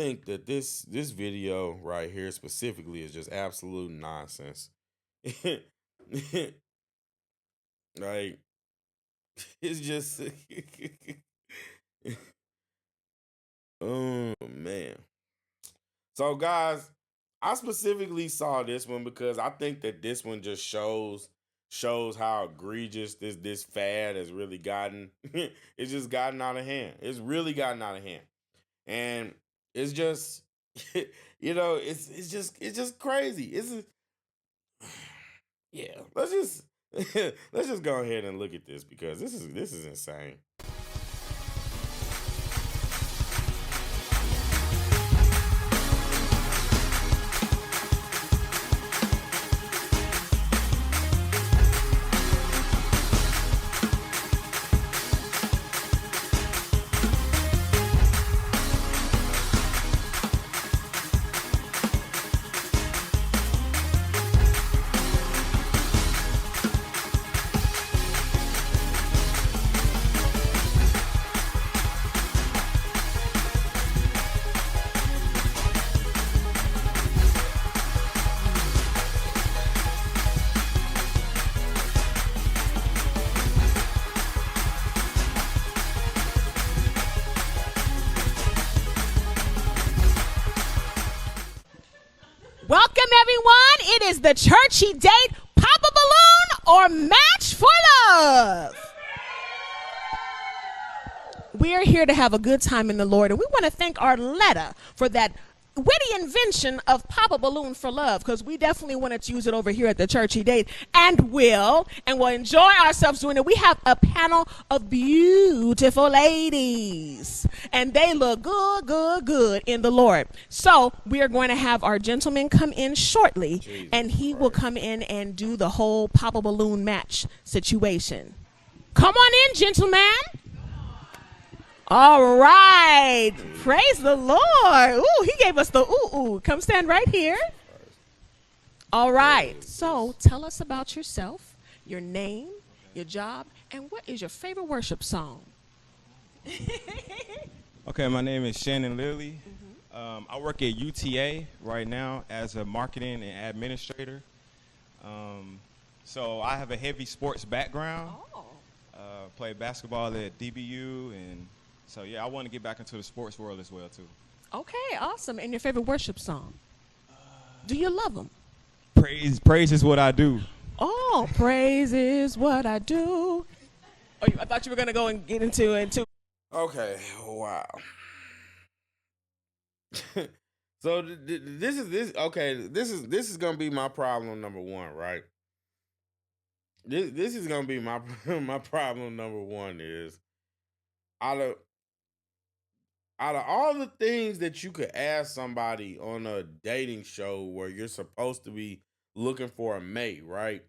think that this video right here specifically is just absolute nonsense. Like it's just oh man. So guys, I specifically saw this one because I think that this one just shows how egregious this fad has really gotten. It's just gotten out of hand. It's really gotten out of hand. And it's just it's just crazy. Yeah. Let's just go ahead and look at this because this is insane. Welcome, everyone. It is the churchy date, Pop a Balloon or Match for Love. We are here to have a good time in the Lord, and we want to thank Arletta for that witty invention of Pop a Balloon for Love, because we definitely wanted to use it over here at the churchy date, and we'll enjoy ourselves doing it. We have a panel of beautiful ladies, and they look good in the Lord. So we are going to have our gentleman come in shortly, and he will come in and do the whole Pop a Balloon match situation. Come on in, gentlemen. All right. Praise the Lord. Ooh, he gave us the ooh. Come stand right here. All right. So tell us about yourself, your name, your job, and what is your favorite worship song? Okay, my name is Shannon Lilly. I work at UTA right now as a marketing and administrator. So I have a heavy sports background. Played basketball at DBU, and so yeah, I want to get back into the sports world as well too. Okay, awesome. And your favorite worship song? Do you love them? Praise is what I do. Oh, praise is what I do. Oh, I thought you were gonna go and get into. Okay, wow. So this is gonna be my problem number one, right? This is gonna be my my problem number one is out of all the things that you could ask somebody on a dating show where you're supposed to be looking for a mate, right?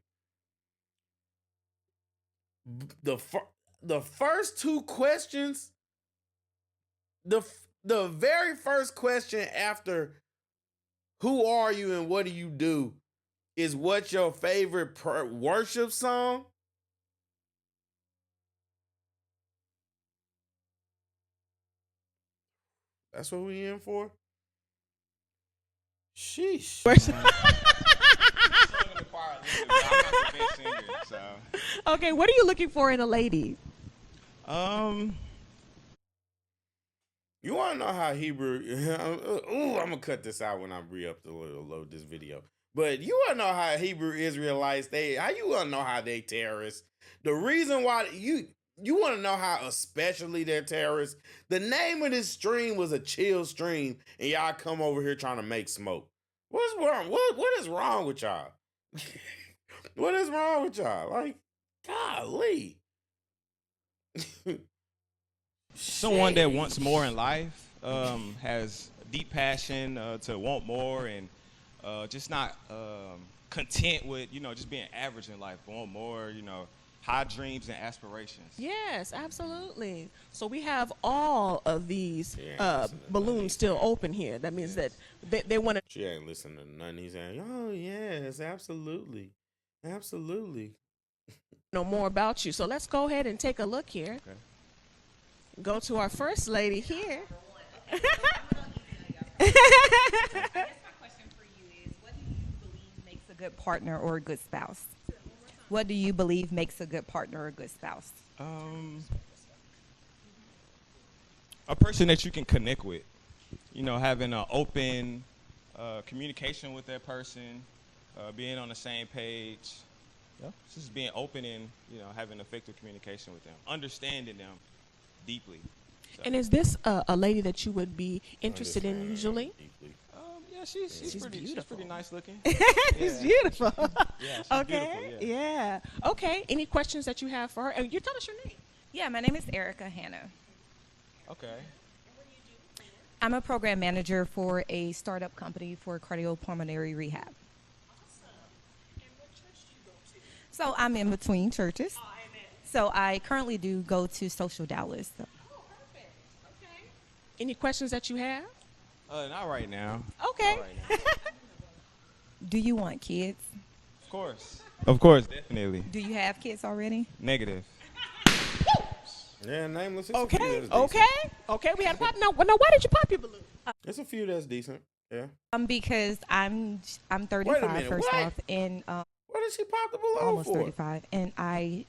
The first two questions, the very first question after who are you and what do you do is what's your favorite worship song? That's what we in for? Sheesh. Okay, what are you looking for in a lady? You want to know how Hebrew? Ooh, I'm gonna cut this out when I load this video. But you want to know how Hebrew Israelites how you want to know how they terrorists? The reason why you want to know how especially they're terrorists? The name of this stream was a chill stream, and y'all come over here trying to make smoke. What's wrong? What is wrong with y'all? What is wrong with y'all? Like, golly. Someone that wants more in life, has deep passion to want more, and just not content with just being average in life, but want more, high dreams and aspirations. Yes, absolutely. So we have all of these balloons still open here. That means that they want to. She ain't listening to nothing he's saying. Oh, yes, absolutely. Absolutely. Know more about you. So let's go ahead and take a look here. Okay. Go to our first lady here. I guess my question for you is, what do you believe makes a good partner or a good spouse? What do you believe makes a good partner or a good spouse? A person that you can connect with. You know, having an open communication with that person, being on the same page. Yeah. Just being open and, you know, having effective communication with them, understanding them deeply. So. And is this a lady that you would be interested in usually? Yeah, she's pretty beautiful. She's pretty nice looking. She's beautiful. Yeah, she's okay. beautiful, Yeah. Okay. Any questions that you have for her? And you tell us your name. Yeah, my name is Erica Hanna. Okay. I'm a program manager for a startup company for cardiopulmonary rehab. So I'm in between churches. Oh, so I currently do go to Social Dallas. So. Oh, perfect. Okay. Any questions that you have? Not right now. Okay. Not right now. Do you want kids? Of course. Of course, definitely. Do you have kids already? Negative. Yeah, nameless. Okay. Okay. We had a pop. No, why did you pop your balloon? There's a few that's decent. Yeah. Because I'm 35 Wait a minute, first what? off, and What did she pop the balloon almost for? 35, and I'm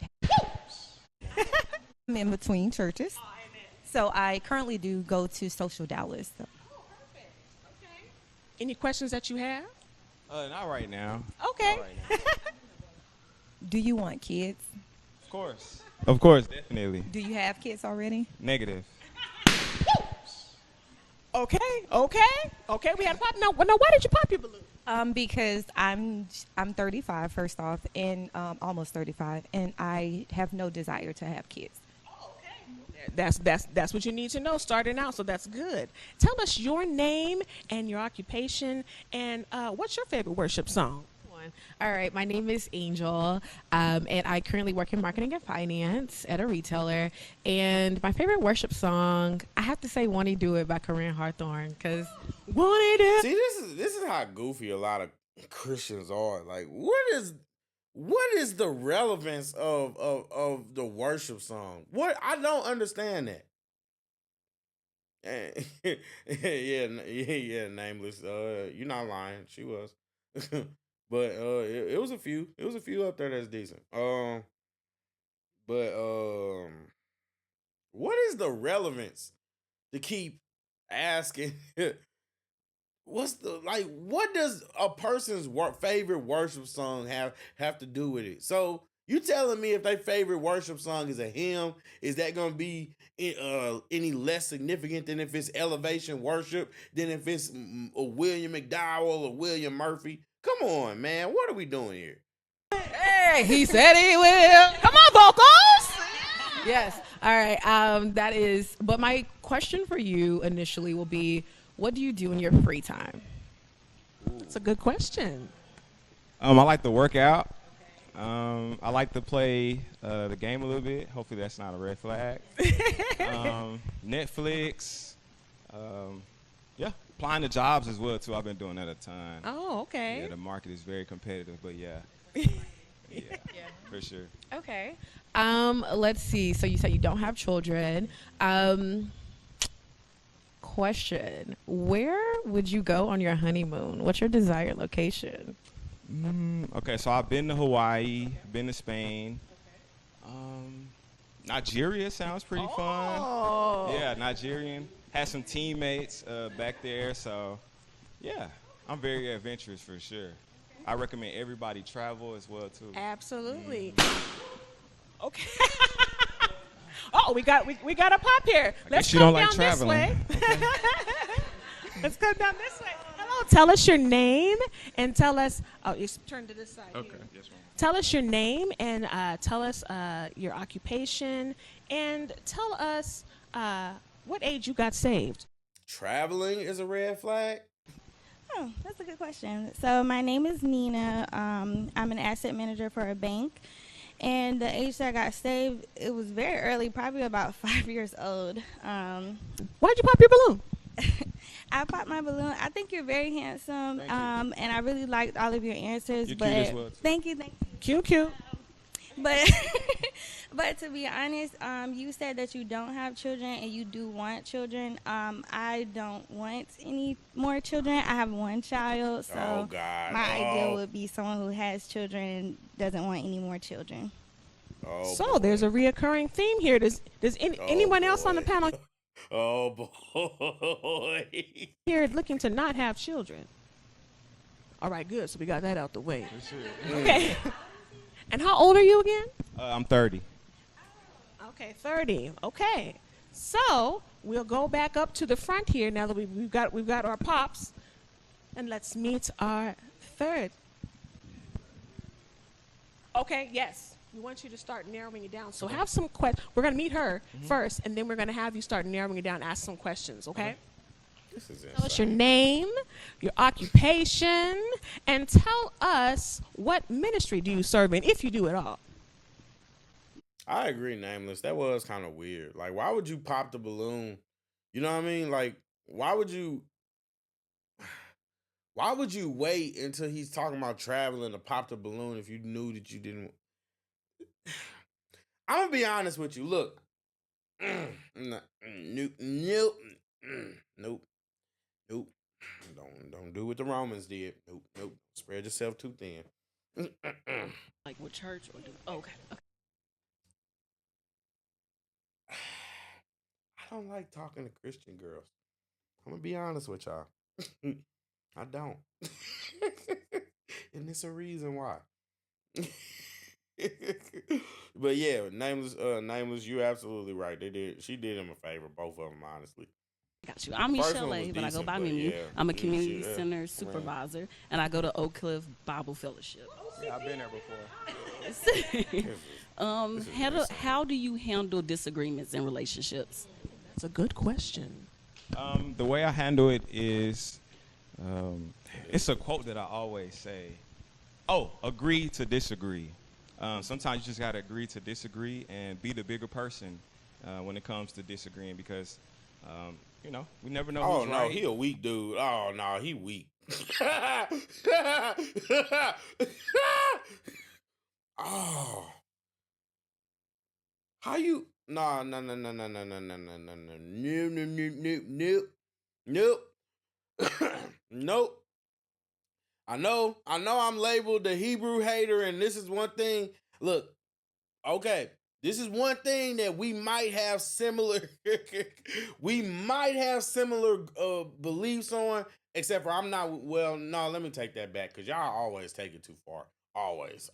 in between churches. So I currently do go to Social Dallas. So. Oh, perfect. Okay. Any questions that you have? Not right now. Okay. Not right now. Do you want kids? Of course. Of course, definitely. Do you have kids already? Negative. Okay. We had a pop. No, why did you pop your balloon? Because I'm 35 first off, and almost 35, and I have no desire to have kids. Oh, okay. That's what you need to know starting out. So that's good. Tell us your name and your occupation, and what's your favorite worship song? All right, my name is Angel, and I currently work in marketing and finance at a retailer. And my favorite worship song, I have to say "Won't He Do It" by Corinne Hawthorne, because Won't He Do It? See, this is how goofy a lot of Christians are. Like, what is the relevance of the worship song? What, I don't understand that. yeah, nameless. You're not lying. She was. But it was a few. It was a few up there that's decent. What is the relevance to keep asking? What does a person's favorite worship song have to do with it? So you telling me if their favorite worship song is a hymn, is that gonna be any less significant than if it's elevation worship, than if it's a William McDowell or William Murphy? Come on, man. What are we doing here? hey, he said he will. Come on, vocals. Yes. All right. That is. But my question for you initially will be, what do you do in your free time? That's a good question. I like to work out. I like to play the game a little bit. Hopefully that's not a red flag. Netflix. Yeah, applying to jobs as well too. I've been doing that a ton. Oh, okay. Yeah, the market is very competitive, but yeah, for sure. Okay. Let's see. So you said you don't have children. Question: where would you go on your honeymoon? What's your desired location? Okay, so I've been to Hawaii, been to Spain. Nigeria sounds pretty fun. Yeah, Nigerian. Had some teammates back there, so yeah, I'm very adventurous for sure. I recommend everybody travel as well too. Absolutely. Okay. Oh, we got a pop here. Let's come down this way. Let's come down this way. Hello. Tell us your name and tell us. Oh, you turn to this side. Okay. Here. Yes, ma'am. Tell us your name and tell us your occupation and tell us what age you got saved. Traveling is a red flag? Oh, that's a good question. So my name is Nina. I'm an asset manager for a bank. And the age that I got saved, it was very early, probably about 5 years old. Why'd you pop your balloon? I popped my balloon. I think you're very handsome. Thank you. And I really liked all of your answers. You're but cute as well, too. Thank you. Cute. But but to be honest, you said that you don't have children and you do want children. I don't want any more children. I have one child, so Oh God. my ideal would be someone who has children and doesn't want any more children. Oh, So boy. there's a reoccurring theme here. Does anyone else on the boy. panel Oh boy. here looking to not have children? All right, good. So we got that out the way. Okay. And how old are you again? I'm 30. Okay, 30. Okay. So we'll go back up to the front here now that we've got our pops, and let's meet our third. Okay. Yes. We want you to start narrowing it down. So have some questions. We're gonna meet her first, and then we're gonna have you start narrowing it down. Ask some questions. Okay. This is Tell us your insane. name, your occupation, and tell us what ministry do you serve in, if you do at all. I agree, Nameless. That was kind of weird. Like, why would you pop the balloon? You know what I mean? Like, why would you wait until he's talking about traveling to pop the balloon if you knew that you didn't? I'm gonna be honest with you. Look, nope, nope, nope. Don't do what the Romans did. Nope. Spread yourself too thin. Like with church or do? Okay. I don't like talking to Christian girls. I'm gonna be honest with y'all. I don't. And it's a reason why. But yeah, nameless, you're absolutely right. She did him a favor, both of them, honestly. Got you. I'm First one Michelle, was but I go decent, by but Mimi. yeah, I'm a yeah, community yeah, center man. supervisor, and I go to Oak Cliff Bible Fellowship. Yeah, I've been there before. This is insane. How do you handle disagreements in relationships? That's a good question. The way I handle it is, it's a quote that I always say. Oh, agree to disagree. Sometimes you just gotta agree to disagree and be the bigger person when it comes to disagreeing, because we never know. Oh who's no, right. he a weak dude. Oh no, he weak. Oh, how you? No. Nope. Nope. I know I'm labeled the Hebrew hater, and this is one thing. Look, okay, this is one thing that we might have similar beliefs on, except for I'm not. Well, no, let me take that back, because y'all always take it too far. Always.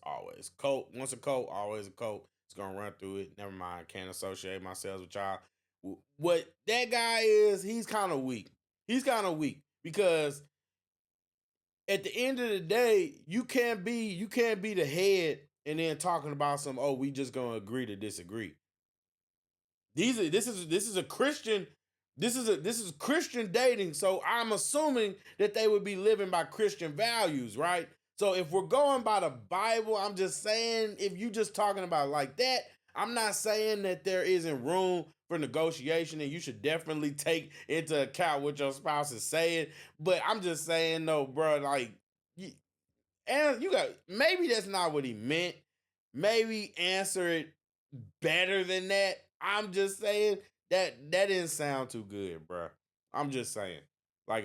Coat, once a coat, always a coat. It's gonna run through it. Never mind, can't associate myself with y'all. What that guy is, he's kind of weak. Because at the end of the day, you can't be the head and then talking about we just gonna agree to disagree. This is a Christian. This is Christian dating. So I'm assuming that they would be living by Christian values, right? So if we're going by the Bible, I'm just saying, if you just talking about like that, I'm not saying that there isn't room for negotiation, and you should definitely take into account what your spouse is saying. But I'm just saying, no, bro, like, and maybe that's not what he meant. Maybe answer it better than that. I'm just saying that didn't sound too good, bro. I'm just saying, like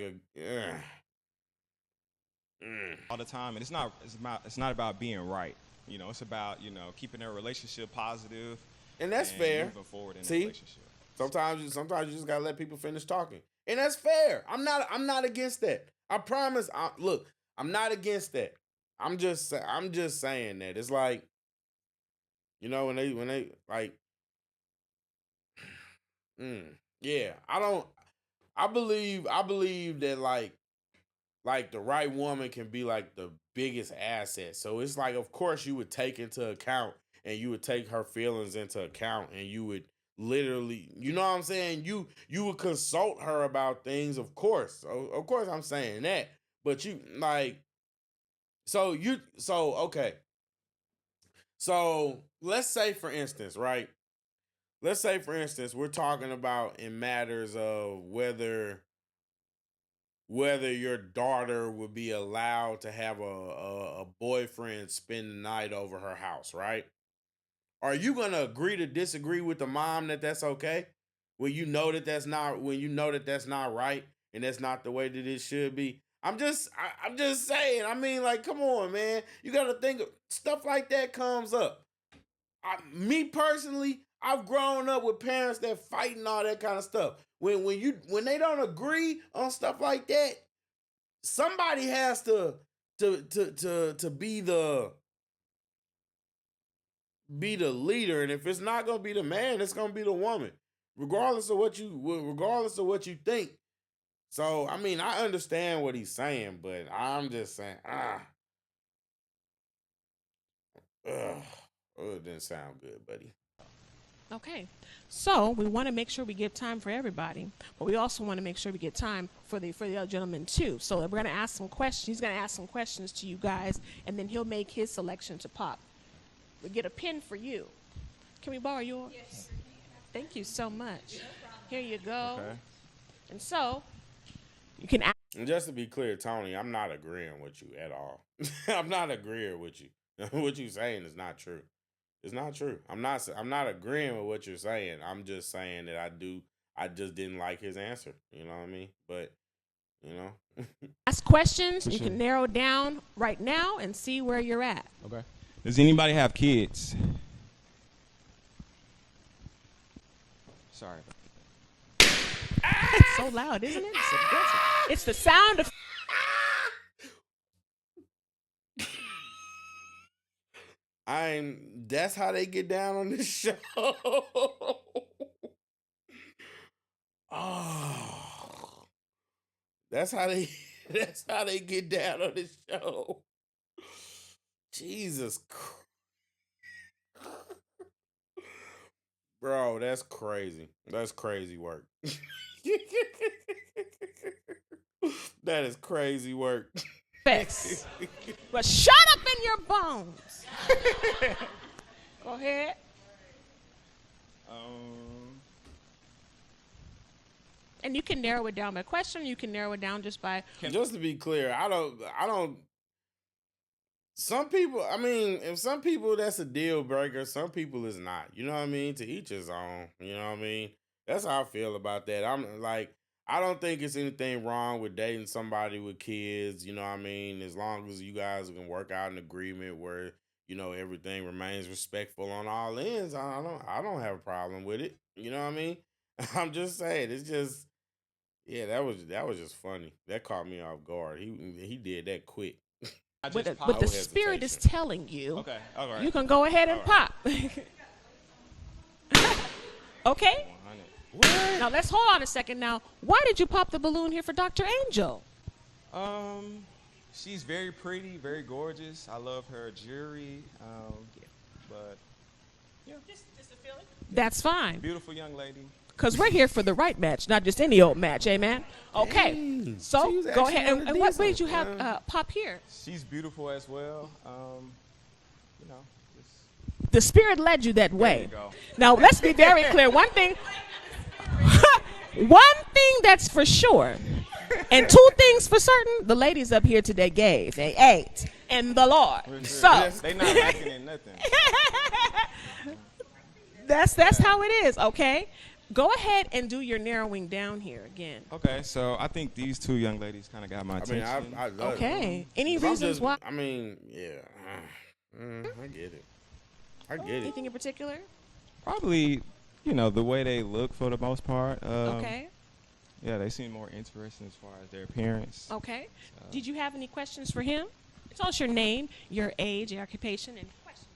all the time, and it's not about being right. It's about keeping their relationship positive, and that's fair. Moving forward in the See, relationship. sometimes you just gotta let people finish talking, and that's fair. I'm not against that. I promise. Look, I'm not against that. I'm just saying that it's like, when they like, yeah. I believe that like the right woman can be like the biggest asset. So it's like, of course, you would take into account, and you would take her feelings into account, and you would literally, you know what I'm saying? You would consult her about things, of course. Of course I'm saying that. But you like, okay. So let's say for instance, right? Let's say for instance, we're talking about in matters of whether your daughter would be allowed to have a boyfriend spend the night over her house, right? are you gonna agree to disagree with the mom that that's okay? When you know that that's not right and that's not the way that it should be. I'm just saying. I mean, like, come on, man. You got to think of stuff like that comes up. Me personally, I've grown up with parents that fight and all that kind of stuff. When they don't agree on stuff like that, somebody has to be the leader, and if it's not gonna be the man, it's gonna be the woman, regardless of what you think. So I mean, I understand what he's saying, but I'm just saying, it didn't sound good, buddy. Okay, so we want to make sure we give time for everybody, but we also want to make sure we get time for the other gentleman too. So we're going to ask some questions. He's going to ask some questions to you guys, and then he'll make his selection to pop. We'll get a pen for you. Can we borrow yours? Yes. Thank you so much. Here you go. Okay. And so you can ask. And just to be clear, Tony, I'm not agreeing with you at all. I'm not agreeing with you. What you're saying is not true. It's not true. I'm not agreeing with what you're saying. I'm just saying that I just didn't like his answer. You know what I mean? But, you know. Ask questions. You can narrow down right now and see where you're at. Okay. Does anybody have kids? Sorry. It's so loud, isn't it? It's aggressive. It's the sound of. That's how they get down on this show. Oh, that's how they get down on this show. Jesus Christ. Bro, that's crazy. That's crazy work. That is crazy work. Yes. But shut up in your bones. Go ahead. And you can narrow it down by question. You can narrow it down just by. Just to be clear, I don't. Some people, I mean, if some people that's a deal breaker, some people is not. You know what I mean? To each his own. You know what I mean? That's how I feel about that. I'm like, I don't think it's anything wrong with dating somebody with kids. You know what I mean? As long as you guys can work out an agreement where, you know, everything remains respectful on all ends. I don't have a problem with it. You know what I mean? I'm just saying, it's just, yeah, that was just funny. That caught me off guard. He did that quick. But the spirit is telling you. Okay, all right. You can go ahead and pop. Okay? What? Now let's hold on a second. Now, why did you pop the balloon here for Dr. Angel? She's very pretty, very gorgeous. I love her jewelry. But yeah, just a feeling. That's fine. Beautiful young lady. Because we're here for the right match, not just any old match, amen? Okay, so go ahead. And what made you have pop here? She's beautiful as well. You know, the spirit led you that way. There you go. Now, let's be very clear. One thing that's for sure, and two things for certain, the ladies up here today gave. They ate in the Lord. So they not lacking in nothing. That's how it is, okay? Go ahead and do your narrowing down here again. Okay, so I think these two young ladies kind of got my attention. I love okay. Any reasons why? I mean, yeah. I get it. I get it. Anything in particular? Probably, you know, the way they look for the most part. Okay. Yeah, they seem more interesting as far as their appearance. Okay. Did you have any questions for him? Tell us your name, your age, your occupation, and questions.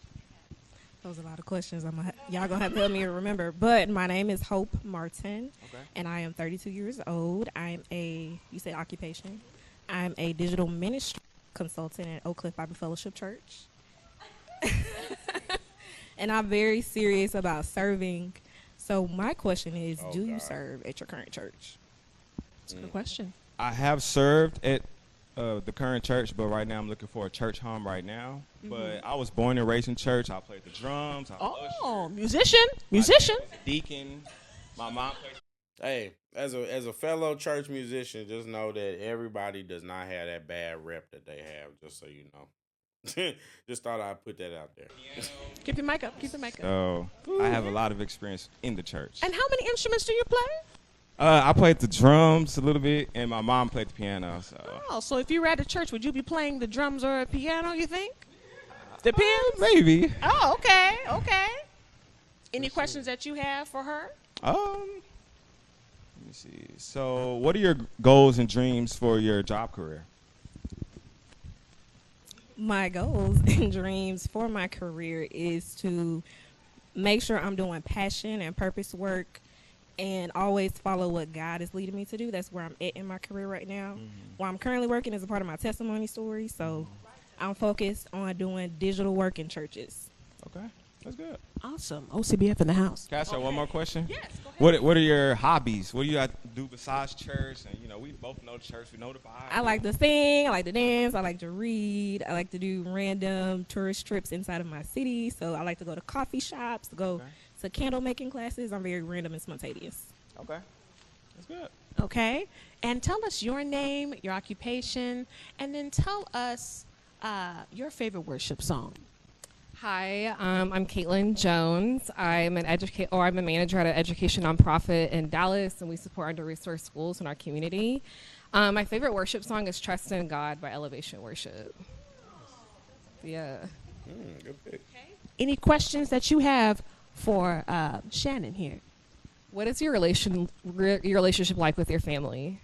Those are a lot of questions. Y'all gonna have to help me remember. But my name is Hope Martin, and I am 32 years old. You said occupation. I'm a digital ministry consultant at Oak Cliff Bible Fellowship Church. And I'm very serious about serving. So my question is, do you serve at your current church? That's a good question. I have served at the current church, but right now I'm looking for a church home right now. Mm-hmm. But I was born and raised in church. I played the drums. Musician. Deacon. My mom played. Hey, as a fellow church musician, just know that everybody does not have that bad rep that they have, just so you know. Just thought I'd put that out there. Keep your mic up. Keep your mic up. So I have a lot of experience in the church. And how many instruments do you play? I played the drums a little bit, and my mom played the piano. So if you were at a church, would you be playing the drums or a piano, you think? Depends. Maybe. Oh, okay. Any questions that you have for her? Let me see. So what are your goals and dreams for your job career? My goals and dreams for my career is to make sure I'm doing passion and purpose work and always follow what God is leading me to do. That's where I'm at in my career right now. Where I'm currently working is a part of my testimony story. So I'm focused on doing digital work in churches. Okay, that's good. Awesome. OCBF in the house. Can I ask you one more question? Yes, go ahead. What are your hobbies? What do you do besides church? And we both know the church. We know the Bible. I like to sing. I like to dance. I like to read. I like to do random tourist trips inside of my city. So I like to go to coffee shops, to go to candle making classes. I'm very random and spontaneous. Okay, that's good. Okay. And tell us your name, your occupation, and then tell us your favorite worship song. Hi, I'm Caitlin Jones. I'm I'm a manager at an education nonprofit in Dallas, and we support under-resourced schools in our community. My favorite worship song is "Trust in God" by Elevation Worship. Yeah. Good pick. Any questions that you have for Shannon here? What is your relationship like with your family?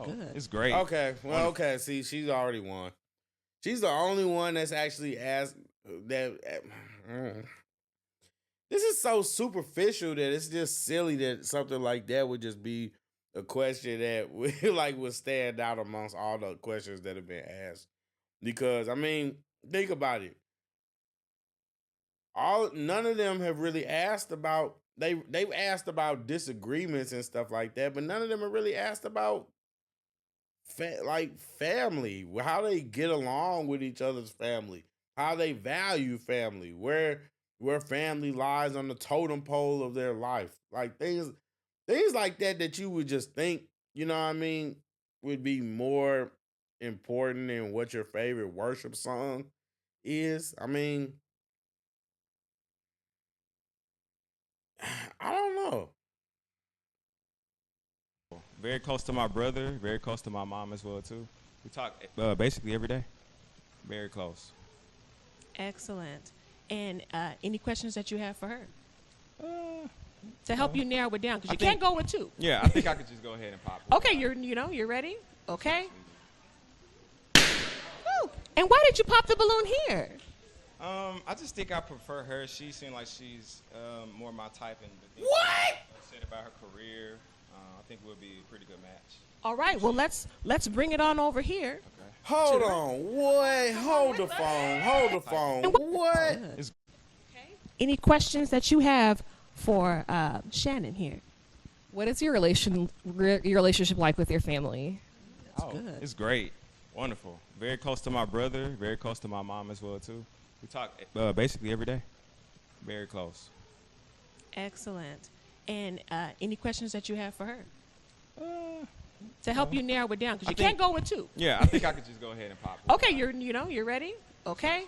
Good. It's great. Okay. Well, okay. See, she's already won. She's the only one that's actually asked that. This is so superficial that it's just silly that something like that would just be a question that would stand out amongst all the questions that have been asked. Because think about it. None of them have really asked about they've asked about disagreements and stuff like that, but none of them have really asked about family, how they get along with each other's family, how they value family, where family lies on the totem pole of their life, like things like that you would just think, would be more important than what your favorite worship song is. I don't know. Very close to my brother. Very close to my mom as well too. We talk basically every day. Very close. Excellent. And any questions that you have for her? To help you narrow it down, because you can't go with two. Yeah, I think I could just go ahead and pop it. Okay, you're ready? Okay. Woo. And why did you pop the balloon here? I just think I prefer her. She seemed like she's more my type, and the things she said about her career, I think would be a pretty good match. All right, well let's bring it on over here. Okay. Hold on, what? Hold the phone. What? Any questions that you have for Shannon here? What is your relationship like with your family? Good. It's great. Wonderful. Very close to my brother. Very close to my mom as well too. We talk basically every day. Very close. Excellent. And any questions that you have for her? To help you narrow it down, because you can't go with two. Yeah, I think I could just go ahead and pop it. Okay, you're ready? Okay.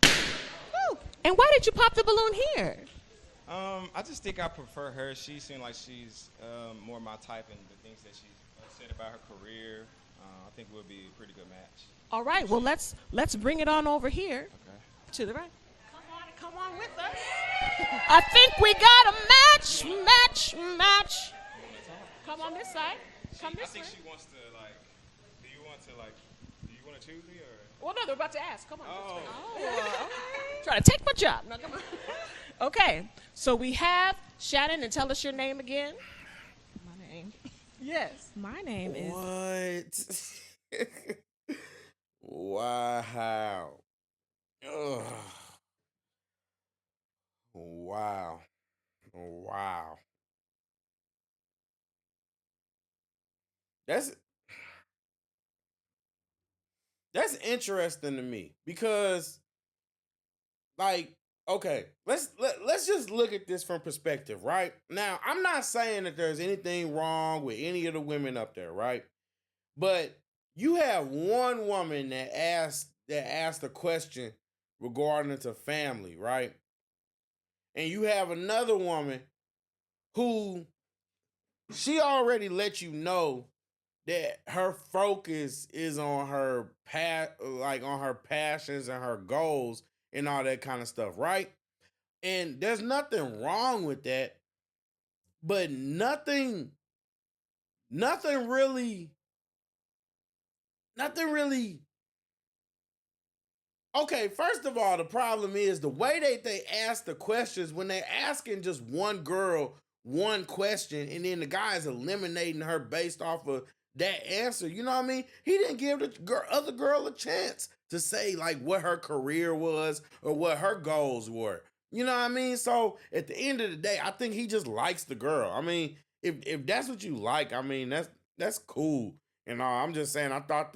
Woo. And why did you pop the balloon here? I just think I prefer her. She seemed like she's more my type, and the things that she said about her career, I think would be a pretty good match. All right, well let's bring it on over here. Okay. To the right. Come on with us. I think we got a match. Come on this side. Come this way. I think she wants to do you want to choose me or? Well, no, they're about to ask. Come on. Oh. Okay. Try to take my job. No, come on. Okay, so we have Shannon, and tell us your name again. My name. Yes. My name is. What? Wow. Ugh. Wow. That's interesting to me, because okay, let's just look at this from perspective, right? Now, I'm not saying that there's anything wrong with any of the women up there, right? But you have one woman that asked that asked a question regarding to family, right? And you have another woman who she already let you know that her focus is on her on her passions and her goals and all that kind of stuff, right? And there's nothing wrong with that, but nothing really. Okay, first of all, the problem is the way they ask the questions when they're asking just one girl one question and then the guy is eliminating her based off of that answer. You know what I mean? He didn't give the other girl a chance to say like what her career was or what her goals were. You know what I mean? So at the end of the day, I think he just likes the girl. I mean, if that's what you like, I mean that's cool. And I'm just saying, I thought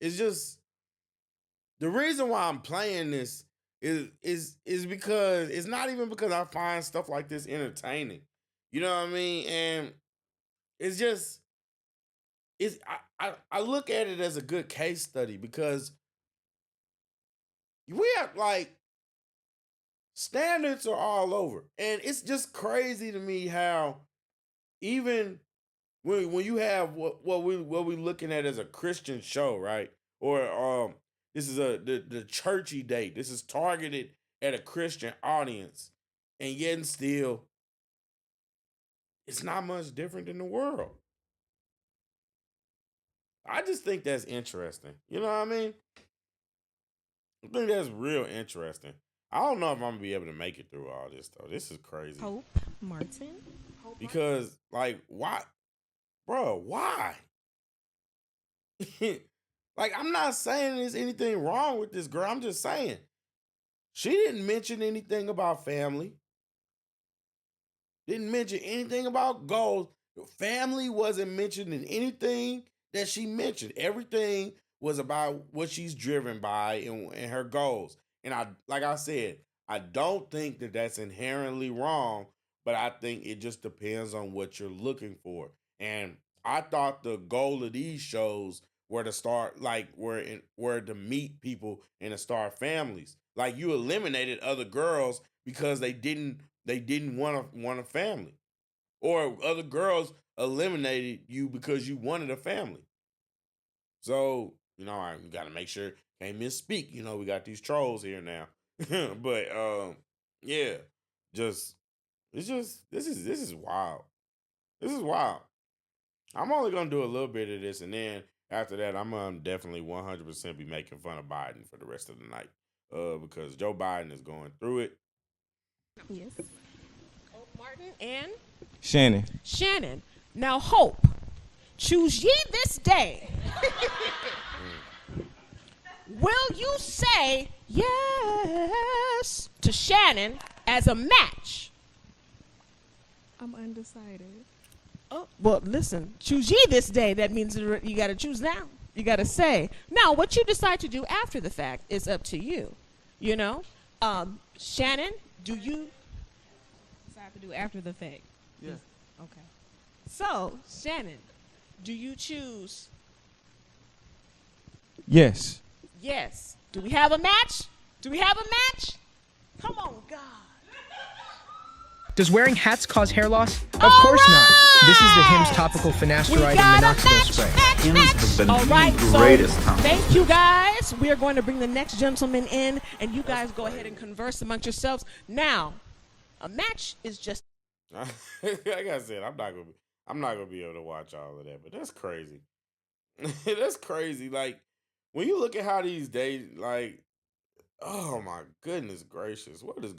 it's just the reason why I'm playing this is because it's not even because I find stuff like this entertaining. You know what I mean? And it's just I look at it as a good case study because we have like standards are all over. And it's just crazy to me how even when you have what we looking at as a Christian show, right? Or this is the churchy date. This is targeted at a Christian audience, and yet and still, it's not much different than the world. I just think that's interesting. You know what I mean? I think that's real interesting. I don't know if I'm gonna be able to make it through all this though. This is crazy. Hope Martin. Because like, why, bro? Why? Like, I'm not saying there's anything wrong with this girl. I'm just saying she didn't mention anything about family. Didn't mention anything about goals. Family wasn't mentioned in anything that she mentioned. Everything was about what she's driven by and her goals. And like I said, I don't think that that's inherently wrong, but I think it just depends on what you're looking for. And I thought the goal of these shows were to start were to meet people and to start families. Like you eliminated other girls because they didn't want a family, or other girls eliminated you because you wanted a family. So you got to make sure can't misspeak. You know, we got these trolls here now, but yeah, this is wild. This is wild. I'm only gonna do a little bit of this, and then after that, I'm gonna definitely 100% be making fun of Biden for the rest of the night, because Joe Biden is going through it. Yes. Hope Martin and Shannon. Now, Hope, choose ye this day. Will you say yes to Shannon as a match? I'm undecided. Oh, well, listen, choose ye this day. That means you got to choose now. You got to say. Now, what you decide to do after the fact is up to you. You know? Shannon, do you Decide to do after the fact. Yeah. Okay. So, Shannon, do you choose Yes. yes? Do we have a match? Do we have a match? Come on, God. Does wearing hats cause hair loss? Of course not. This is the Hims topical finasteride and minoxidil spray. Hims has been All right, the greatest so company. thank you guys. We are going to bring the next gentleman in, and you guys go ahead and converse amongst yourselves. Now, a match is just. Like I said, I'm not gonna be able to watch all of that, but that's crazy. That's crazy. Like when you look at how these days, like, oh my goodness gracious, what is going